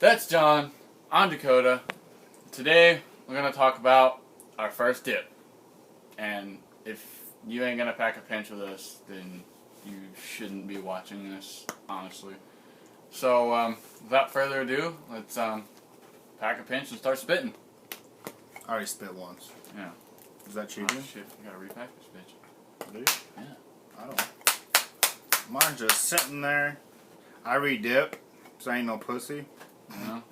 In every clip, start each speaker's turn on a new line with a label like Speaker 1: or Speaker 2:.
Speaker 1: That's John. I'm Dakota. Today we're going to talk about our first dip. And if you ain't going to pack a pinch with us, then you shouldn't be watching this, honestly. So, without further ado, let's pack a pinch and start spitting.
Speaker 2: I already spit once.
Speaker 1: Yeah.
Speaker 2: Is that cheating?
Speaker 1: Oh, shit, you got to repack this bitch.
Speaker 2: Do you?
Speaker 1: Yeah.
Speaker 2: I don't. Mine's just sitting there. I re-dip, so I ain't no pussy.
Speaker 1: You know?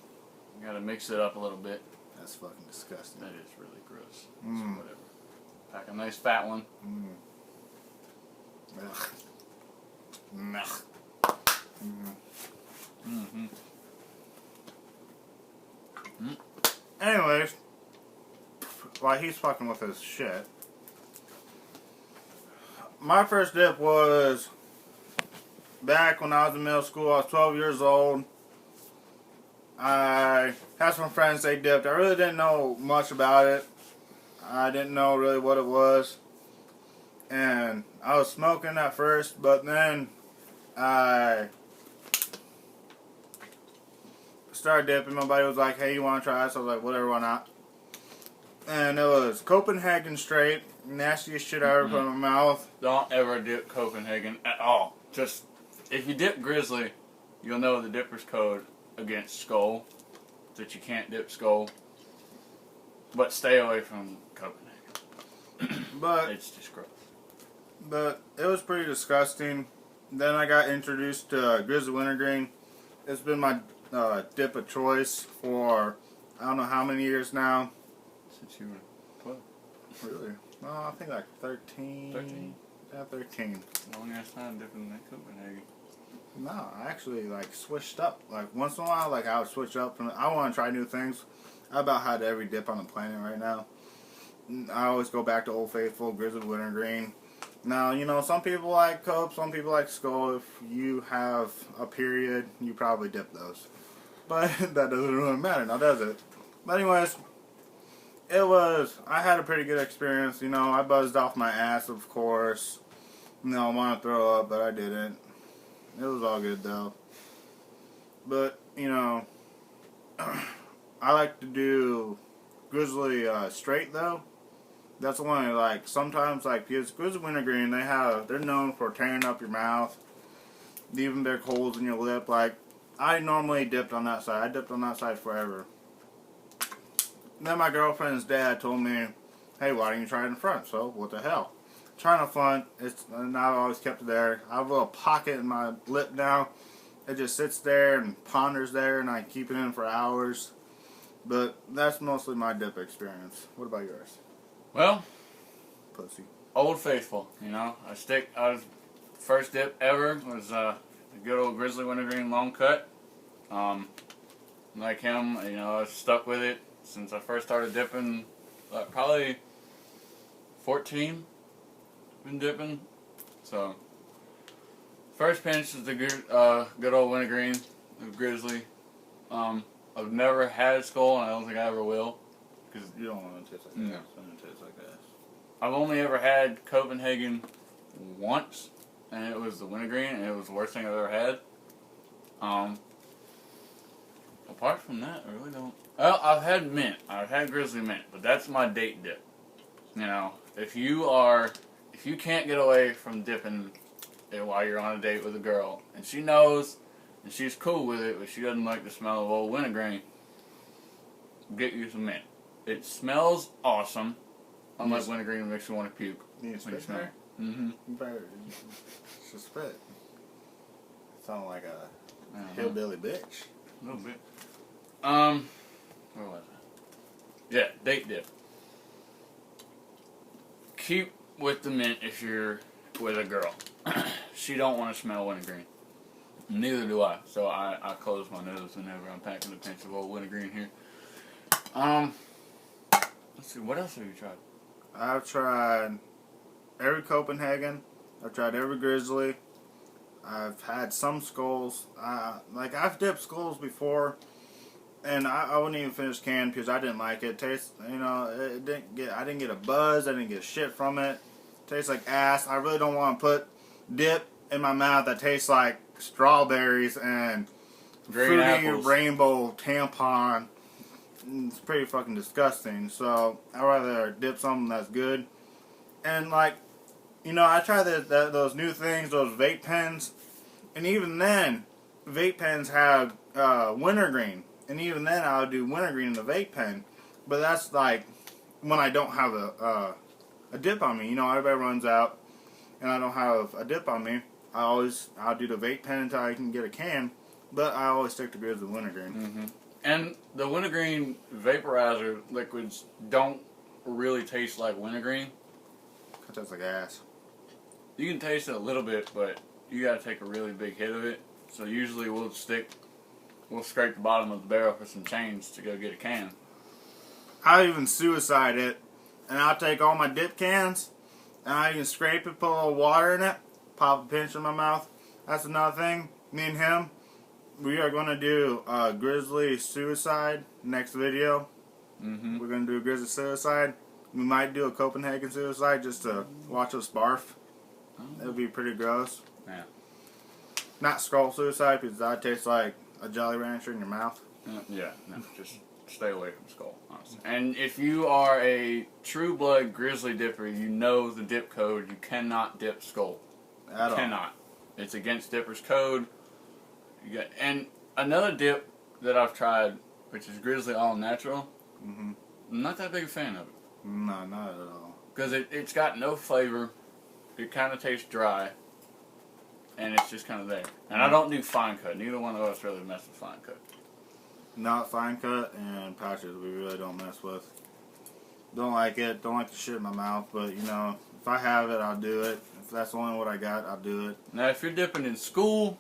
Speaker 1: You got to mix it up a little bit.
Speaker 2: That's fucking disgusting.
Speaker 1: That is really gross. So
Speaker 2: Mm.
Speaker 1: whatever. Pack a nice fat one.
Speaker 2: Mm. Ugh. Nah. Mm.
Speaker 1: Mm-hmm.
Speaker 2: Anyways, while he's fucking with his shit, my first dip was back when I was in middle school. I was 12 years old. I had some friends, they dipped. I really didn't know much about it. I didn't know really what it was. And I was smoking at first, but then I started dipping. My buddy was like, hey, you want to try this? I was like, whatever, why not? And it was Copenhagen straight. Nastiest shit I ever put in my mouth.
Speaker 1: Don't ever dip Copenhagen at all. Just, if you dip Grizzly, you'll know the dipper's code against Skull, that you can't dip Skull. But stay away from Copenhagen.
Speaker 2: But
Speaker 1: It's just gross.
Speaker 2: But it was pretty disgusting. Then I got introduced to Grizzly Wintergreen. It's been my dip of choice for I don't know how many years now.
Speaker 1: Since you were 12.
Speaker 2: Really? No, I think like 13.
Speaker 1: 13?
Speaker 2: Yeah, 13.
Speaker 1: Long ass time dipping that Copenhagen.
Speaker 2: No, I actually like switched up. Like once in a while, like I would switch up. And I want to try new things. I about had every dip on the planet right now. I always go back to Old Faithful, Grizzly Wintergreen. Now, you know, some people like Cope, some people like Skull. If you have a period, you probably dip those. But that doesn't really matter now, does it? But anyways, I had a pretty good experience. You know, I buzzed off my ass, of course. You know, I want to throw up, but I didn't. It was all good, though. But, you know, I like to do Grizzly straight, though. That's the one, like, sometimes, like, because Grizzly Wintergreen, they're known for tearing up your mouth, leaving big holes in your lip. Like, I normally dipped on that side. I dipped on that side forever. Then my girlfriend's dad told me, hey, why don't you try it in front? So, what the hell? Trying to front, and I've always kept it there. I have a little pocket in my lip now. It just sits there and ponders there, and I keep it in for hours. But that's mostly my dip experience. What about yours?
Speaker 1: Well,
Speaker 2: Pussy.
Speaker 1: Old Faithful, you know. First dip ever was the good old Grizzly Wintergreen long cut. Like him, you know, I was stuck with it since I first started dipping. Probably 14, been dipping. So, first pinch is the good old Wintergreen, the Grizzly. I've never had Skull, and I don't think I ever will.
Speaker 2: Because you don't want to taste like
Speaker 1: No.
Speaker 2: that. It's going to taste like that.
Speaker 1: I've only ever had Copenhagen once, and it was the Wintergreen, and it was the worst thing I've ever had. Apart from that, I really don't. Well, I've had mint. I've had Grizzly mint, but that's my date dip. You know, if you can't get away from dipping it while you're on a date with a girl, and she knows, and she's cool with it, but she doesn't like the smell of old Wintergreen, get you some mint. It smells awesome. Unlike Wintergreen, it makes you want to puke.
Speaker 2: You
Speaker 1: when
Speaker 2: spit
Speaker 1: smell
Speaker 2: there?
Speaker 1: it. Mm-hmm.
Speaker 2: You better just spit. Sound like a
Speaker 1: I don't know.
Speaker 2: hillbilly bitch.
Speaker 1: A little bit. Where was I? Yeah, date dip. Keep with the mint if you're with a girl. She don't want to smell Wintergreen. Neither do I. So I close my nose whenever I'm packing a pinch of old Wintergreen here. Let's see, what else have you tried?
Speaker 2: I've tried every Copenhagen. I've tried every Grizzly. I've had some Skulls. I've dipped Skulls before, and I wouldn't even finish can because I didn't like it. Taste, you know, I didn't get a buzz. I didn't get shit from it. Tastes like ass. I really don't want to put dip in my mouth that tastes like strawberries and
Speaker 1: green
Speaker 2: fruity
Speaker 1: apples.
Speaker 2: rainbow tampon. It's pretty fucking disgusting. So I'd rather dip something that's good. And like, you know, I try those new things, those vape pens, and even then, vape pens have wintergreen, and even then I'll do wintergreen in the vape pen. But that's like when I don't have a dip on me. You know, everybody runs out, and I don't have a dip on me. I'll do the vape pen until I can get a can, but I always stick to Grizzly wintergreen.
Speaker 1: Mm-hmm. And the wintergreen vaporizer liquids don't really taste like wintergreen.
Speaker 2: It tastes like ass.
Speaker 1: You can taste it a little bit, but you gotta take a really big hit of it. So usually we'll scrape the bottom of the barrel for some change to go get a can.
Speaker 2: I'll even suicide it, and I'll take all my dip cans, and I can scrape it, put a little water in it, pop a pinch in my mouth. That's another thing. Me and him, we are going to do Grizzly Suicide next video.
Speaker 1: Mm-hmm.
Speaker 2: We're going to do a Grizzly Suicide. We might do a Copenhagen Suicide just to watch us barf. It would be pretty gross.
Speaker 1: Yeah.
Speaker 2: Not Skull Suicide, because that tastes like a Jolly Rancher in your mouth.
Speaker 1: Yeah, no, just stay away from Skull, honestly. And if you are a true blood Grizzly dipper, you know the dip code. You cannot dip Skull.
Speaker 2: At all.
Speaker 1: Cannot. It's against Dipper's code. And another dip that I've tried, which is Grizzly All Natural,
Speaker 2: Mm-hmm.
Speaker 1: I'm not that big a fan of it.
Speaker 2: No, not at all.
Speaker 1: Because it's got no flavor. It kind of tastes dry. And it's just kind of there. And I don't do fine cut. Neither one of us really mess with fine cut.
Speaker 2: Not fine cut, and pouches we really don't mess with. Don't like it. Don't like the shit in my mouth. But, you know, if I have it, I'll do it. If that's the only what I got, I'll do it.
Speaker 1: Now, if you're dipping in school,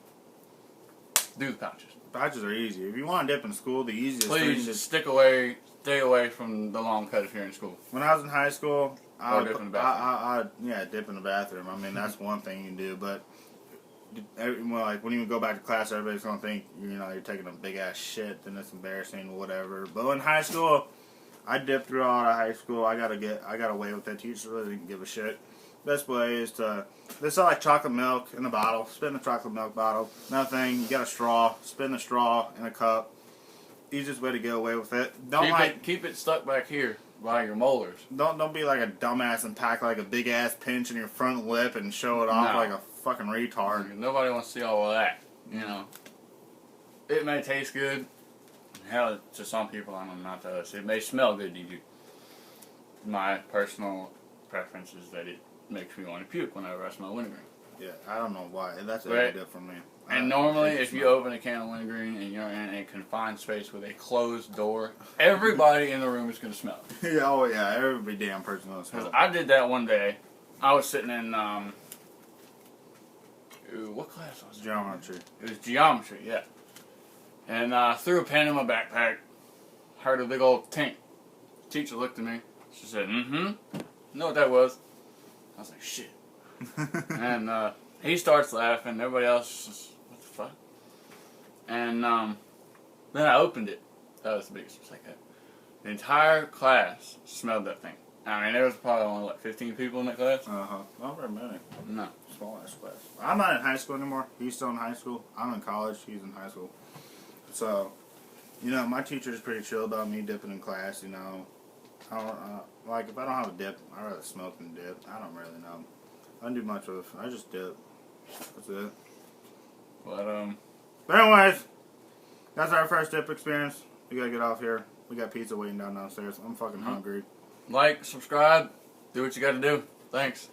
Speaker 1: do the pouches.
Speaker 2: Pouches are easy. If you want to dip in school, the easiest thing
Speaker 1: Please
Speaker 2: to...
Speaker 1: stay away from the long cut if you're in school.
Speaker 2: When I was in high school,
Speaker 1: Or dip in the bathroom.
Speaker 2: yeah, dip in the bathroom. I mean, that's one thing you can do, but... Well, like when you go back to class, everybody's gonna think you're taking a big ass shit, then it's embarrassing or whatever. But in high school, I dipped through all of high school. I got away with it. Teachers really didn't give a shit. Best way is to they sell like chocolate milk in the bottle. Spin the chocolate milk bottle. Another thing, you got a straw. Spin the straw in a cup. Easiest way to get away with it.
Speaker 1: Keep it stuck back here by your molars.
Speaker 2: Don't be like a dumbass and pack like a big ass pinch in your front lip and show it off
Speaker 1: No.
Speaker 2: like a fucking retard.
Speaker 1: Nobody wants to see all of that. You know, it may taste good. Hell, to some people, I don't know, not to us. It may smell good to you. My personal preference is that it makes me want to puke whenever I smell wintergreen.
Speaker 2: Yeah, I don't know why. That's a
Speaker 1: Right.
Speaker 2: big dip for me.
Speaker 1: And normally, if you open a can of wintergreen and you're in a confined space with a closed door, everybody in the room is going to smell it.
Speaker 2: Yeah, oh yeah, every damn person knows.
Speaker 1: Because I did that one day. I was sitting in, what class was it?
Speaker 2: Geometry.
Speaker 1: It was geometry, yeah. And I threw a pen in my backpack. Heard a big old tink. Teacher looked at me. She said, "Mm-hmm." Know what that was? I was like, "Shit." And he starts laughing. Everybody else is just, what the fuck? And then I opened it. That was the biggest mistake I had. The entire class smelled that thing. I mean, there was probably only, 15 people in that class?
Speaker 2: Not very many.
Speaker 1: No.
Speaker 2: Small ass class. I'm not in high school anymore. He's still in high school. I'm in college. He's in high school. So, my teacher's pretty chill about me dipping in class, I don't, like, if I don't have a dip, I'd rather smoke than dip. I don't really know. I don't do much with I just dip. That's it.
Speaker 1: But
Speaker 2: anyways, that's our first dip experience. We gotta get off here. We got pizza waiting downstairs. I'm fucking hungry.
Speaker 1: like, subscribe, do what you gotta do. Thanks.